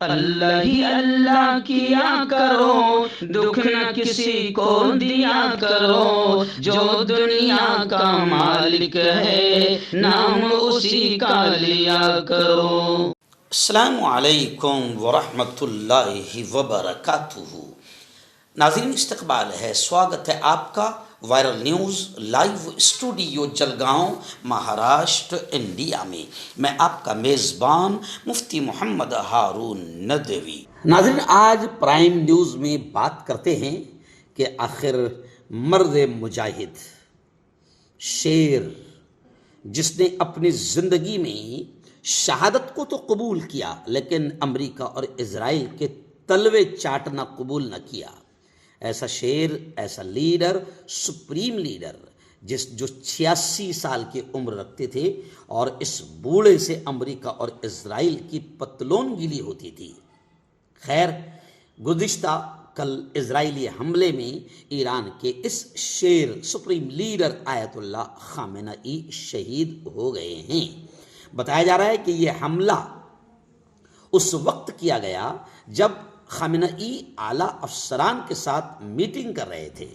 اللہ ہی اللہ کیا کرو، دکھ نہ کسی کو دیا کرو، جو دنیا کا مالک ہے نام اسی کا لیا کرو۔ السلام علیکم ورحمۃ اللہ وبرکاتہ۔ ناظرین، استقبال ہے، سواگت ہے آپ کا viral news live studio Jalgaon, Maharashtra, India میں۔ میں آپ کا میزبان مفتی محمد ہارون ندوی۔ ناظرین، آج پرائم نیوز میں بات کرتے ہیں کہ آخر مرد مجاہد، شیر، جس نے اپنی زندگی میں شہادت کو تو قبول کیا لیکن امریکہ اور اسرائیل کے تلوے چاٹنا قبول نہ کیا، ایسا شیر، ایسا لیڈر، سپریم لیڈر، جو 86 سال کی عمر رکھتے تھے اور اس بوڑھے سے امریکہ اور اسرائیل کی پتلون گیلی ہوتی تھی۔ خیر، گزشتہ کل اسرائیلی حملے میں ایران کے اس شیر، سپریم لیڈر آیت اللہ خامنئی شہید ہو گئے ہیں۔ بتایا جا رہا ہے کہ یہ حملہ اس وقت کیا گیا جب خامنئی اعلیٰ افسران کے ساتھ میٹنگ کر رہے تھے،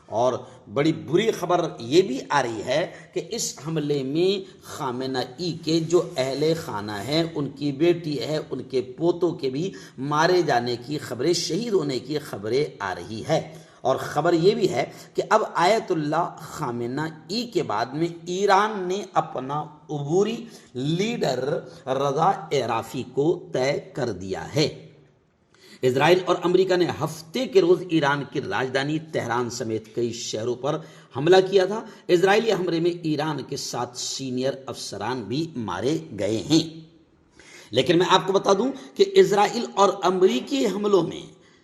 اور بڑی بری خبر یہ بھی آ رہی ہے کہ اس حملے میں خامنئی کے جو اہل خانہ ہیں، ان کی بیٹی ہے، ان کے پوتوں کے بھی مارے جانے کی خبریں، شہید ہونے کی خبریں آ رہی ہے۔ اور خبر یہ بھی ہے کہ اب آیت اللہ خامنئی کے بعد میں ایران نے اپنا عبوری لیڈر رضا عراقی کو طے کر دیا ہے۔ اسرائیل اور امریکہ نے ہفتے کے روز ایران کی راجدھانی تہران سمیت کئی شہروں پر حملہ کیا تھا۔ اسرائیلی حملے میں ایران کے 7 سینئر افسران بھی مارے گئے ہیں۔ لیکن میں آپ کو بتا دوں کہ اسرائیل اور امریکی حملوں میں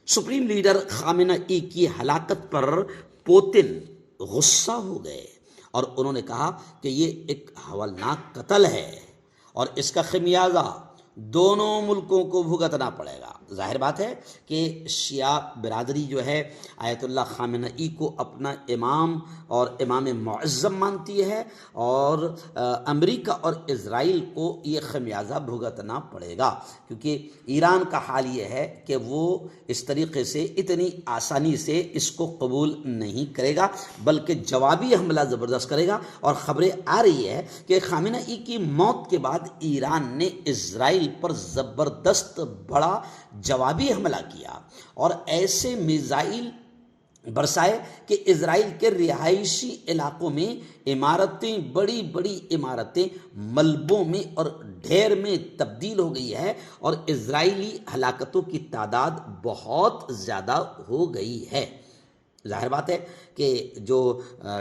سپریم لیڈر خامنئی کی ہلاکت پر پوتن غصہ ہو گئے، اور انہوں نے کہا کہ یہ ایک ہولناک قتل ہے اور اس کا خمیازہ دونوں ملکوں کو بھگتنا پڑے گا۔ ظاہر بات ہے کہ شیعہ برادری جو ہے آیت اللہ خامنئی کو اپنا امام اور امام معظم مانتی ہے، اور امریکہ اور اسرائیل کو یہ خمیازہ بھگتنا پڑے گا، کیونکہ ایران کا حال یہ ہے کہ وہ اس طریقے سے اتنی آسانی سے اس کو قبول نہیں کرے گا، بلکہ جوابی حملہ زبردست کرے گا۔ اور خبریں آ رہی ہے کہ خامنئی کی موت کے بعد ایران نے اسرائیل پر زبردست بڑا جوابی حملہ کیا اور ایسے میزائل برسائے کہ اسرائیل کے رہائشی علاقوں میں عمارتیں، بڑی بڑی عمارتیں ملبوں میں اور ڈھیر میں تبدیل ہو گئی ہے، اور اسرائیلی ہلاکتوں کی تعداد بہت زیادہ ہو گئی ہے۔ ظاہر بات ہے کہ جو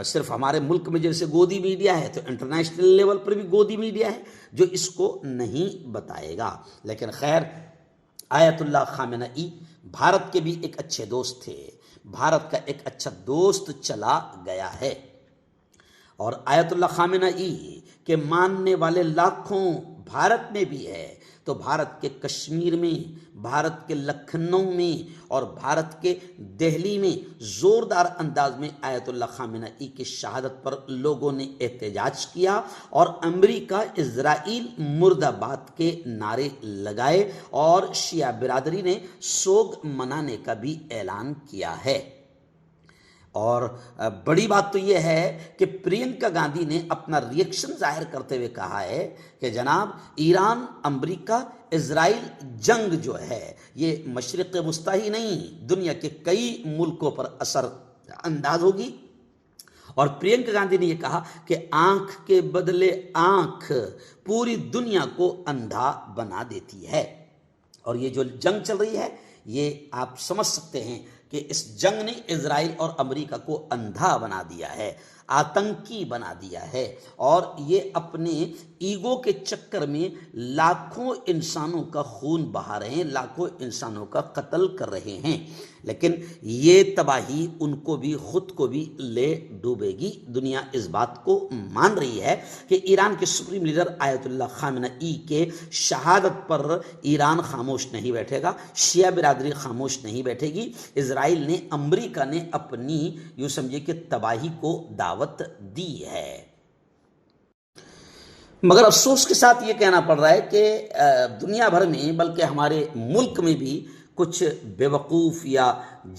صرف ہمارے ملک میں جیسے گودی میڈیا ہے، تو انٹرنیشنل لیول پر بھی گودی میڈیا ہے جو اس کو نہیں بتائے گا۔ لیکن خیر، آیت اللہ خامنئی بھارت کے بھی ایک اچھے دوست تھے، بھارت کا ایک اچھا دوست چلا گیا ہے، اور آیت اللہ خامنئی کے ماننے والے لاکھوں بھارت میں بھی ہے۔ تو بھارت کے کشمیر میں، بھارت کے لکھنؤ میں اور بھارت کے دہلی میں زوردار انداز میں آیت اللہ خامنئی کی شہادت پر لوگوں نے احتجاج کیا، اور امریکہ اسرائیل مرد آباد کے نعرے لگائے، اور شیعہ برادری نے سوگ منانے کا بھی اعلان کیا ہے۔ اور بڑی بات تو یہ ہے کہ پرینکا گاندھی نے اپنا ریئیکشن ظاہر کرتے ہوئے کہا ہے کہ جناب، ایران امریکہ اسرائیل جنگ جو ہے یہ مشرق وسطی ہی نہیں، دنیا کے کئی ملکوں پر اثر انداز ہوگی۔ اور پرینکا گاندھی نے یہ کہا کہ آنکھ کے بدلے آنکھ پوری دنیا کو اندھا بنا دیتی ہے، اور یہ جو جنگ چل رہی ہے یہ آپ سمجھ سکتے ہیں کہ اس جنگ نے اسرائیل اور امریکہ کو اندھا بنا دیا ہے، آتنکی بنا دیا ہے، اور یہ اپنے ایگو کے چکر میں لاکھوں انسانوں کا خون بہا رہے ہیں، لاکھوں انسانوں کا قتل کر رہے ہیں۔ لیکن یہ تباہی ان کو بھی، خود کو بھی لے ڈوبے گی۔ دنیا اس بات کو مان رہی ہے کہ ایران کے سپریم لیڈر آیت اللہ خامنئی کے شہادت پر ایران خاموش نہیں بیٹھے گا، شیعہ برادری خاموش نہیں بیٹھے گی۔ اسرائیل نے، امریکہ نے اپنی یوں سمجھے کہ تباہی کو دعوت دی ہے۔ مگر افسوس کے ساتھ یہ کہنا پڑ رہا ہے کہ دنیا بھر میں بلکہ ہمارے ملک میں بھی کچھ بیوقوف یا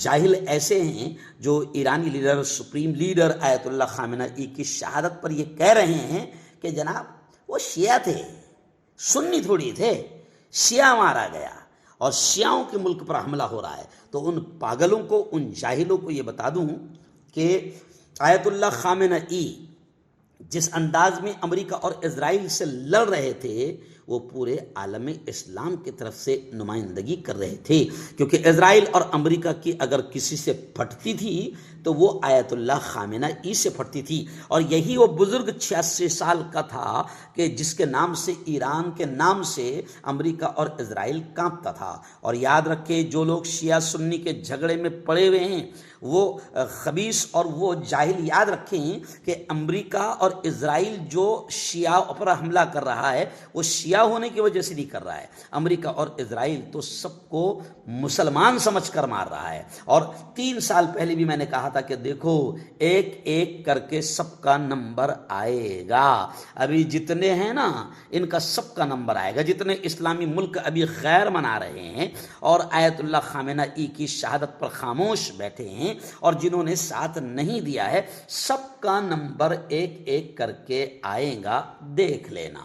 جاہل ایسے ہیں جو ایرانی لیڈر، سپریم لیڈر آیت اللہ خامنہ ای کی شہادت پر یہ کہہ رہے ہیں کہ جناب وہ شیعہ تھے، سنی تھوڑی تھے، شیعہ مارا گیا اور شیعوں کے ملک پر حملہ ہو رہا ہے۔ تو ان پاگلوں کو، ان جاہلوں کو یہ بتا دوں کہ آیت اللہ خامنہ ای جس انداز میں امریکہ اور اسرائیل سے لڑ رہے تھے وہ پورے عالم اسلام کی طرف سے نمائندگی کر رہے تھے، کیونکہ اسرائیل اور امریکہ کی اگر کسی سے پھٹتی تھی تو وہ آیت اللہ خامنہ ای سے پھٹتی تھی، اور یہی وہ بزرگ 86 سال کا تھا کہ جس کے نام سے، ایران کے نام سے، امریکہ اور اسرائیل کانپتا تھا۔ اور یاد رکھیں جو لوگ شیعہ سنی کے جھگڑے میں پڑے ہوئے ہیں وہ خبیث اور وہ جاہل یاد رکھیں کہ امریکہ اور اسرائیل جو شیعہ پر حملہ کر رہا ہے وہ شیعہ ہونے کی وجہ سے نہیں کر رہا ہے۔ امریکہ اور اسرائیل تو سب کو مسلمان سمجھ کر مار رہا ہے، اور 3 سال پہلے بھی میں نے کہا تھا کہ دیکھو ایک ایک کر کے سب کا نمبر آئے گا۔ ابھی جتنے ہیں نا ان کا سب کا نمبر آئے گا، جتنے اسلامی ملک ابھی خیر منا رہے ہیں اور آیت اللہ خامنہ ای کی شہادت پر خاموش بیٹھے ہیں اور جنہوں نے ساتھ نہیں دیا ہے، سب کا نمبر ایک ایک کر کے آئے گا، دیکھ لینا۔